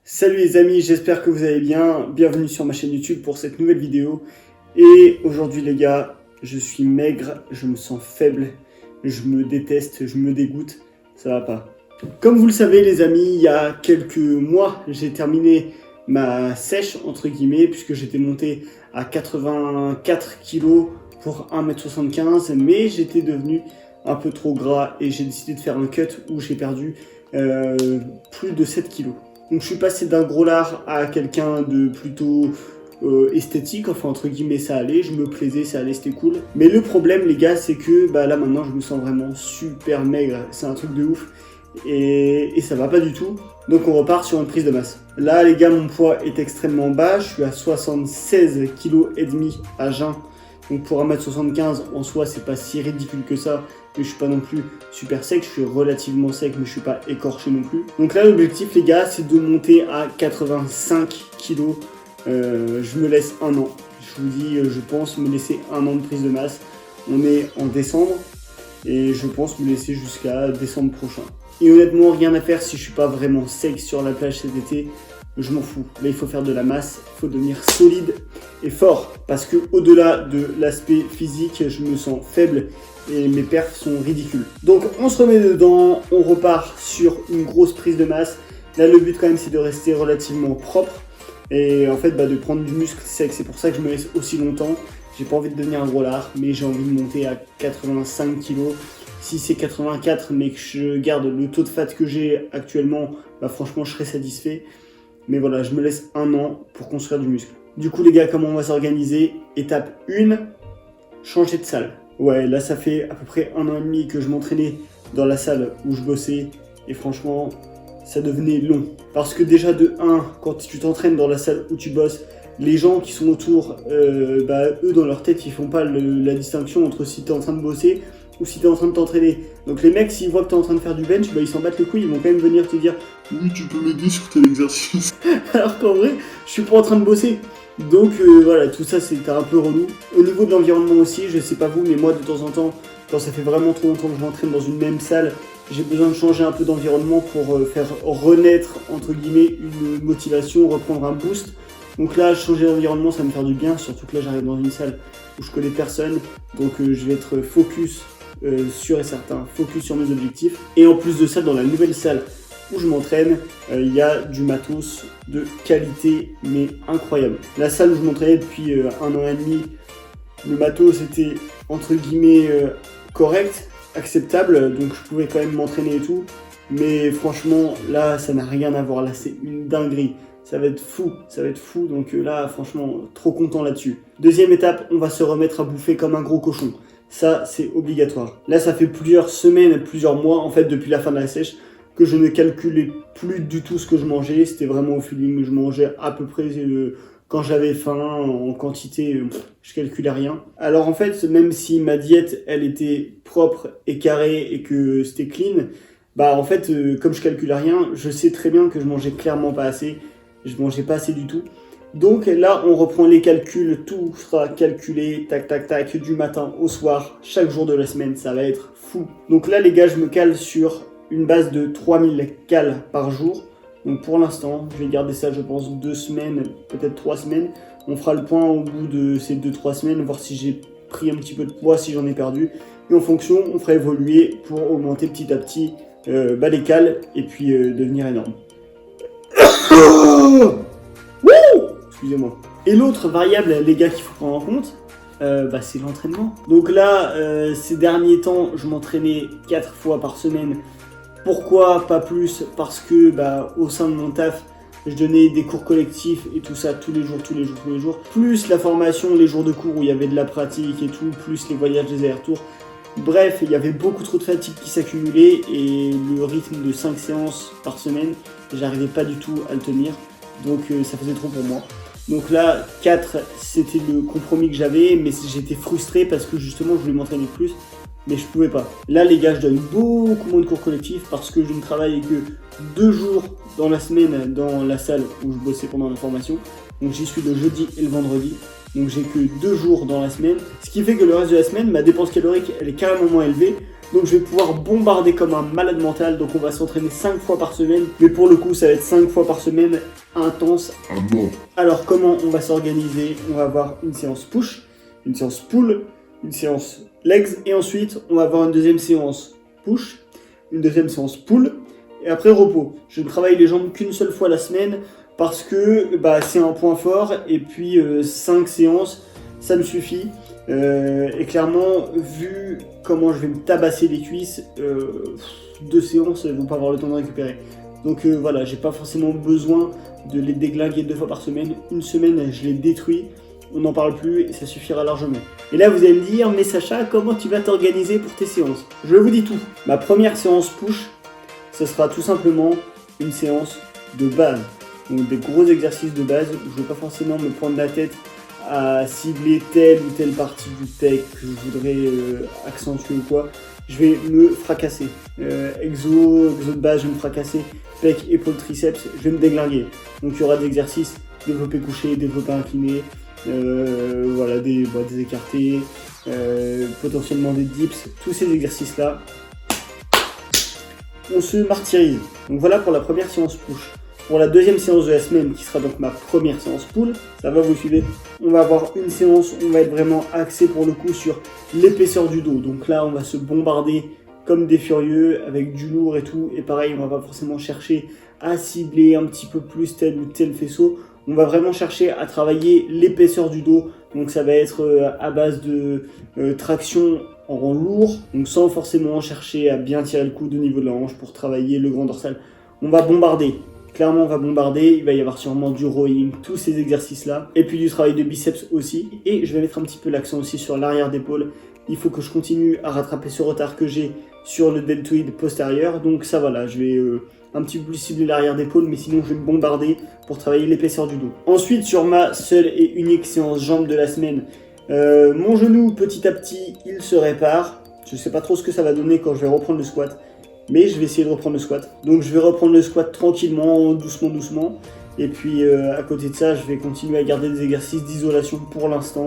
Salut les amis, j'espère que vous allez bien. Bienvenue sur ma chaîne YouTube pour cette nouvelle vidéo. Et aujourd'hui les gars, je suis maigre, je me sens faible, je me déteste, je me dégoûte, ça va pas. Comme vous le savez les amis, il y a quelques mois, j'ai terminé ma sèche entre guillemets, puisque j'étais monté à 84 kg pour 1m75, mais j'étais devenu un peu trop gras et j'ai décidé de faire un cut où j'ai perdu plus de 7 kg. Donc je suis passé d'un gros lard à quelqu'un de plutôt esthétique, enfin entre guillemets ça allait, je me plaisais, ça allait, c'était cool. Mais le problème les gars c'est que là maintenant je me sens vraiment super maigre, c'est un truc de ouf et ça va pas du tout. Donc on repart sur une prise de masse. Là les gars mon poids est extrêmement bas, je suis à 76,5 kg à jeun. Donc pour 1m75 en soi c'est pas si ridicule que ça, mais je suis pas non plus super sec, je suis relativement sec mais je suis pas écorché non plus. Donc là l'objectif les gars c'est de monter à 85 kg, je me laisse un an. Je vous dis je pense me laisser un an de prise de masse. On est en décembre et je pense me laisser jusqu'à décembre prochain. Et honnêtement rien à faire si je suis pas vraiment sec sur la plage cet été. Je m'en fous. Là, il faut faire de la masse, il faut devenir solide et fort. Parce que au-delà de l'aspect physique, je me sens faible et mes perfs sont ridicules. Donc, on se remet dedans, on repart sur une grosse prise de masse. Là, le but quand même, c'est de rester relativement propre et en fait, de prendre du muscle sec. C'est pour ça que je me laisse aussi longtemps. J'ai pas envie de devenir un gros lard, mais j'ai envie de monter à 85 kg. Si c'est 84, mais que je garde le taux de fat que j'ai actuellement, franchement, je serais satisfait. Mais voilà, je me laisse un an pour construire du muscle. Du coup les gars, comment on va s'organiser? Étape 1, changer de salle. Ouais, là ça fait à peu près 1 an et demi que je m'entraînais dans la salle où je bossais. Et franchement, ça devenait long. Parce que déjà de 1, quand tu t'entraînes dans la salle où tu bosses, les gens qui sont autour, eux dans leur tête, ils font pas la distinction entre si tu es en train de bosser ou si tu es en train de t'entraîner. Donc les mecs, s'ils voient que tu es en train de faire du bench, ils s'en battent les couilles, ils vont quand même venir te dire « Oui, tu peux m'aider sur tel exercice. » Alors qu'en vrai, je suis pas en train de bosser. Donc voilà, tout ça c'est un peu relou. Au niveau de l'environnement aussi, je sais pas vous, mais moi de temps en temps, quand ça fait vraiment trop longtemps que je m'entraîne dans une même salle, j'ai besoin de changer un peu d'environnement pour faire renaître, entre guillemets, une motivation, reprendre un boost. Donc là, changer d'environnement, ça va me faire du bien, surtout que là j'arrive dans une salle où je connais personne, donc je vais être focus sûr et certain, focus sur mes objectifs. Et en plus de ça, dans la nouvelle salle où je m'entraîne, il y a du matos de qualité mais incroyable. La salle où je m'entraînais depuis 1 an et demi, le matos était entre guillemets correct, acceptable, donc je pouvais quand même m'entraîner et tout. Mais franchement, là, ça n'a rien à voir, là c'est une dinguerie. Ça va être fou, donc là, franchement, trop content là-dessus. Deuxième étape, on va se remettre à bouffer comme un gros cochon. Ça, c'est obligatoire. Là, ça fait plusieurs semaines, plusieurs mois, en fait, depuis la fin de la sèche, que je ne calculais plus du tout ce que je mangeais. C'était vraiment au feeling, je mangeais à peu près quand j'avais faim, en quantité, je calculais rien. Alors en fait, même si ma diète, elle était propre et carrée et que c'était clean, en fait, comme je calculais rien, je sais très bien que je mangeais clairement pas assez. Je mangeais pas assez du tout. Donc là, on reprend les calculs, tout sera calculé, tac, tac, tac, du matin au soir, chaque jour de la semaine, ça va être fou. Donc là, les gars, je me cale sur une base de 3000 cales par jour. Donc pour l'instant, je vais garder ça, je pense, 2 semaines, peut-être 3 semaines. On fera le point au bout de ces 2-3 semaines, voir si j'ai pris un petit peu de poids, si j'en ai perdu. Et en fonction, on fera évoluer pour augmenter petit à petit les cales et puis devenir énorme. Excusez-moi. Et l'autre variable, les gars, qu'il faut prendre en compte, c'est l'entraînement. Donc là, ces derniers temps, je m'entraînais 4 fois par semaine. Pourquoi pas plus? Parce que au sein de mon taf, je donnais des cours collectifs et tout ça tous les jours. Plus la formation, les jours de cours où il y avait de la pratique et tout, plus les voyages, les allers-retours. Bref, il y avait beaucoup trop de fatigue qui s'accumulait et le rythme de 5 séances par semaine, j'arrivais pas du tout à le tenir. Donc ça faisait trop pour moi. Donc là, 4, c'était le compromis que j'avais, mais j'étais frustré parce que justement, je voulais m'entraîner plus, mais je pouvais pas. Là, les gars, je donne beaucoup moins de cours collectifs parce que je ne travaille que 2 jours dans la semaine dans la salle où je bossais pendant la formation. Donc j'y suis le jeudi et le vendredi. Donc j'ai que 2 jours dans la semaine. Ce qui fait que le reste de la semaine, ma dépense calorique, elle est carrément moins élevée Donc je vais pouvoir bombarder comme un malade mental. Donc on va s'entraîner 5 fois par semaine. Mais pour le coup, ça va être 5 fois par semaine intense à mort. Alors comment on va s'organiser? On va avoir une séance push, une séance pull, une séance legs. Et ensuite, on va avoir une deuxième séance push, une deuxième séance pull. Et après repos. Je ne travaille les jambes qu'une seule fois la semaine parce que c'est un point fort. Et puis 5 séances, ça me suffit. Et clairement, vu comment je vais me tabasser les cuisses, 2 séances ne vont pas avoir le temps de récupérer. Donc voilà, j'ai pas forcément besoin de les déglinguer 2 fois par semaine. Une semaine, je les détruis, on n'en parle plus et ça suffira largement. Et là, vous allez me dire, mais Sacha, comment tu vas t'organiser pour tes séances? Je vous dis tout. Ma première séance push, ce sera tout simplement une séance de base. Donc des gros exercices de base où je ne vais pas forcément me prendre la tête à cibler telle ou telle partie du pec que je voudrais accentuer ou quoi. Je vais me fracasser. Exo de base, je vais me fracasser. Pec, épaule, triceps, je vais me déglinguer. Donc il y aura des exercices, développé couché, développé incliné, voilà, des écartés, potentiellement des dips. Tous ces exercices-là, on se martyrise. Donc voilà pour la première séance push. Pour la deuxième séance de la semaine, qui sera donc ma première séance pull, ça va, vous suivez, on va avoir une séance, on va être vraiment axé pour le coup sur l'épaisseur du dos. Donc là, on va se bombarder comme des furieux avec du lourd et tout. Et pareil, on va pas forcément chercher à cibler un petit peu plus tel ou tel faisceau. On va vraiment chercher à travailler l'épaisseur du dos. Donc ça va être à base de traction en rang lourd, donc sans forcément chercher à bien tirer le coude au niveau de la hanche pour travailler le grand dorsal. On va bombarder. Clairement, on va bombarder, il va y avoir sûrement du rowing, tous ces exercices-là, et puis du travail de biceps aussi. Et je vais mettre un petit peu l'accent aussi sur l'arrière d'épaule. Il faut que je continue à rattraper ce retard que j'ai sur le deltoïde postérieur. Donc ça, voilà, je vais un petit peu plus cibler l'arrière d'épaule, mais sinon je vais me bombarder pour travailler l'épaisseur du dos. Ensuite, sur ma seule et unique séance jambes de la semaine, mon genou, petit à petit, il se répare. Je ne sais pas trop ce que ça va donner quand je vais reprendre le squat. Mais je vais essayer de reprendre le squat. Donc je vais reprendre le squat tranquillement, doucement. Et puis à côté de ça, je vais continuer à garder des exercices d'isolation pour l'instant.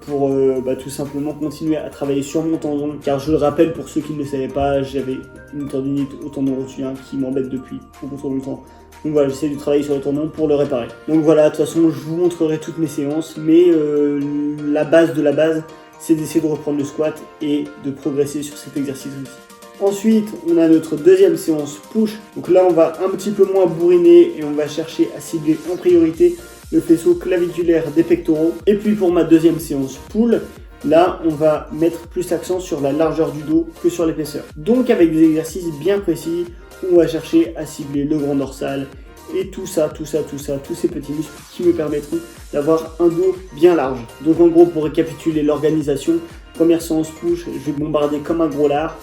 Pour tout simplement continuer à travailler sur mon tendon. Car je le rappelle pour ceux qui ne le savaient pas, j'avais une tendinite au tendon rotulien qui m'embête depuis beaucoup trop longtemps. Donc voilà, j'essaie de travailler sur le tendon pour le réparer. Donc voilà, de toute façon, je vous montrerai toutes mes séances. Mais la base de la base, c'est d'essayer de reprendre le squat et de progresser sur cet exercice aussi. Ensuite, on a notre deuxième séance push. Donc là, on va un petit peu moins bourriner et on va chercher à cibler en priorité le faisceau claviculaire des pectoraux. Et puis pour ma deuxième séance pull, là, on va mettre plus l'accent sur la largeur du dos que sur l'épaisseur. Donc avec des exercices bien précis, on va chercher à cibler le grand dorsal et tout ça, tous ces petits muscles qui me permettront d'avoir un dos bien large. Donc en gros, pour récapituler l'organisation, première séance push, je vais bombarder comme un gros lard.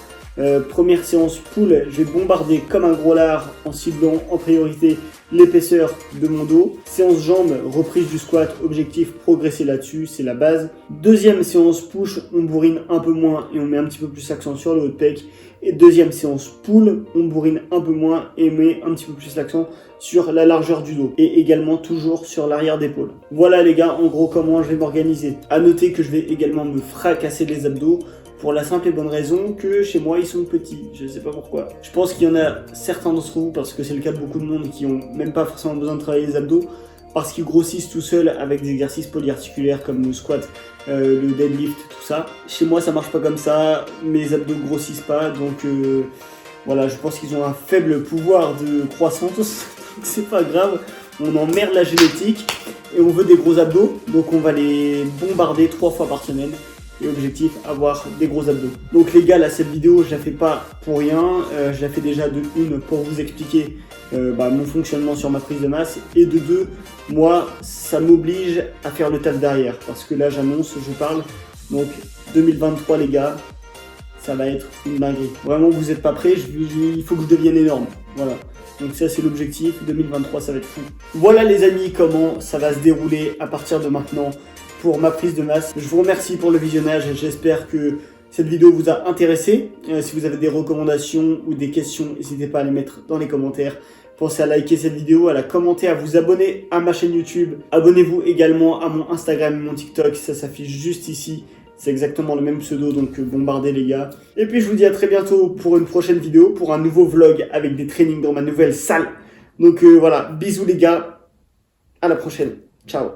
Première séance pull, je vais bombarder comme un gros lard en ciblant en priorité l'épaisseur de mon dos. Séance jambes, reprise du squat, objectif progresser là-dessus, c'est la base. Deuxième séance push, on bourrine un peu moins et on met un petit peu plus l'accent sur le haut de pec. Et deuxième séance pull, on bourrine un peu moins et met un petit peu plus l'accent sur la largeur du dos et également toujours sur l'arrière d'épaule. Voilà les gars, en gros comment je vais m'organiser. À noter que je vais également me fracasser les abdos. Pour la simple et bonne raison que chez moi ils sont petits, je ne sais pas pourquoi. Je pense qu'il y en a certains d'entre vous, parce que c'est le cas de beaucoup de monde qui n'ont même pas forcément besoin de travailler les abdos, parce qu'ils grossissent tout seuls avec des exercices polyarticulaires comme le squat, le deadlift, tout ça. Chez moi ça marche pas comme ça, mes abdos grossissent pas, donc voilà, je pense qu'ils ont un faible pouvoir de croissance, c'est pas grave, on emmerde la génétique et on veut des gros abdos, donc on va les bombarder 3 fois par semaine. Et objectif, avoir des gros abdos. Donc les gars, là, cette vidéo, je la fais pas pour rien. Je la fais déjà de une pour vous expliquer mon fonctionnement sur ma prise de masse. Et de deux, moi, ça m'oblige à faire le taf derrière. Parce que là, j'annonce, je parle. Donc 2023, les gars, ça va être une dinguerie. Vraiment, vous n'êtes pas prêts, il faut que je devienne énorme. Voilà. Donc ça, c'est l'objectif. 2023, ça va être fou. Voilà les amis, comment ça va se dérouler à partir de maintenant pour ma prise de masse. Je vous remercie pour le visionnage et j'espère que cette vidéo vous a intéressé. Si vous avez des recommandations ou des questions, n'hésitez pas à les mettre dans les commentaires. Pensez à liker cette vidéo, à la commenter, à vous abonner à ma chaîne YouTube. Abonnez-vous également à mon Instagram et mon TikTok, ça s'affiche juste ici. C'est exactement le même pseudo, donc bombardez les gars. Et puis je vous dis à très bientôt pour une prochaine vidéo, pour un nouveau vlog avec des trainings dans ma nouvelle salle. Donc voilà, bisous les gars, à la prochaine, ciao.